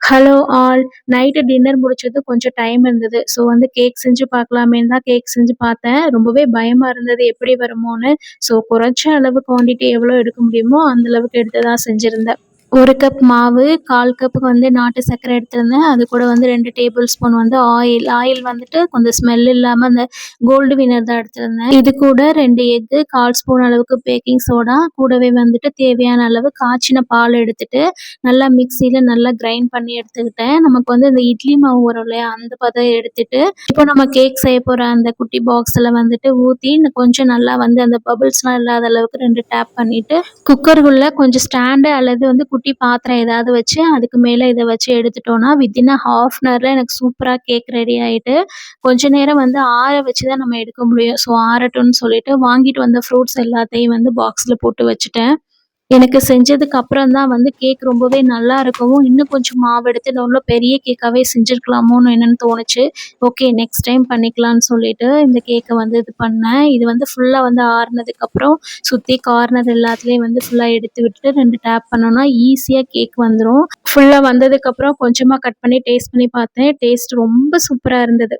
Hello all. Night dinner முடிச்சது கொஞ்சம் time இருந்தது. ஸோ வந்து கேக் செஞ்சு பார்க்கலாமேன்னு தான் கேக் செஞ்சு பார்த்தேன். ரொம்பவே பயமா இருந்தது எப்படி வருமோன்னு. ஸோ குறைச்ச அளவு குவான்டிட்டி எவ்வளோ எடுக்க முடியுமோ அந்த அளவுக்கு எடுத்து தான் செஞ்சிருந்தேன். 1 கப் மாவு, 1/4 கப்புக்கு வந்து நாட்டு சர்க்கரை எடுத்திருந்தேன். அது கூட வந்து 2 டேபிள் ஸ்பூன் வந்து ஆயில். ஆயில் வந்துட்டு கொஞ்சம் ஸ்மெல் இல்லாம அந்த கோல்டு வின்னர் தான் எடுத்திருந்தேன். இது கூட 2 எக்கு, 1/4 ஸ்பூன் அளவுக்கு பேக்கிங் சோடா, கூடவே வந்துட்டு தேவையான அளவு காய்ச்சின பால் எடுத்துட்டு, நல்லா மிக்ஸியில நல்லா கிரைண்ட் பண்ணி எடுத்துக்கிட்டேன். நமக்கு வந்து இந்த இட்லி மாவு வரும் இல்லையா? அந்த பதம் எடுத்துட்டு, இப்போ நம்ம கேக் செய்ய போற அந்த குட்டி பாக்ஸ்ல வந்துட்டு ஊத்தி, இன்னும் கொஞ்சம் நல்லா வந்து அந்த பபிள்ஸ்லாம் இல்லாத அளவுக்கு 2 டேப் பண்ணிட்டு, குக்கருக்குள்ள கொஞ்சம் ஸ்டாண்டு அல்லது வந்து குட்டி பாத்திரம் ஏதாவது வச்சு, அதுக்கு மேல இத வச்சு எடுத்துட்டோம்னா, வித்தின் அ ஹாஃப் அன் ஹவர்ல எனக்கு சூப்பரா கேக் ரெடி ஆயிட்டு, கொஞ்ச நேரம் வந்து ஆற வச்சு தான் நம்ம எடுக்க முடியும். ஸோ ஆறட்டும்னு சொல்லிட்டு வாங்கிட்டு வந்த ஃப்ரூட்ஸ் எல்லாத்தையும் வந்து பாக்ஸ்ல போட்டு வச்சுட்டேன். எனக்கு செஞ்சதுக்கு அப்புறம் தான் வந்து கேக் ரொம்பவே நல்லா இருக்கவும், இன்னும் கொஞ்சம் மாவு எடுத்து நல்ல பெரிய கேக்காவே செஞ்சிருக்கலாமோன்னு என்னன்னு தோணுச்சு. ஓகே நெக்ஸ்ட் டைம் பண்ணிக்கலான்னு சொல்லிட்டு இந்த கேக்க வந்து இது பண்ணேன். இது வந்து ஃபுல்லா வந்து ஆறுனதுக்கப்புறம் சுத்தி கார்னர் எல்லாத்துலயும் வந்து ஃபுல்லா எடுத்து விட்டுட்டு 2 டேப் பண்ணோம்னா ஈஸியா கேக் வந்துரும். ஃபுல்லா வந்ததுக்கப்புறம் கொஞ்சமா கட் பண்ணி டேஸ்ட் பண்ணி பார்த்தேன். டேஸ்ட் ரொம்ப சூப்பரா இருந்தது.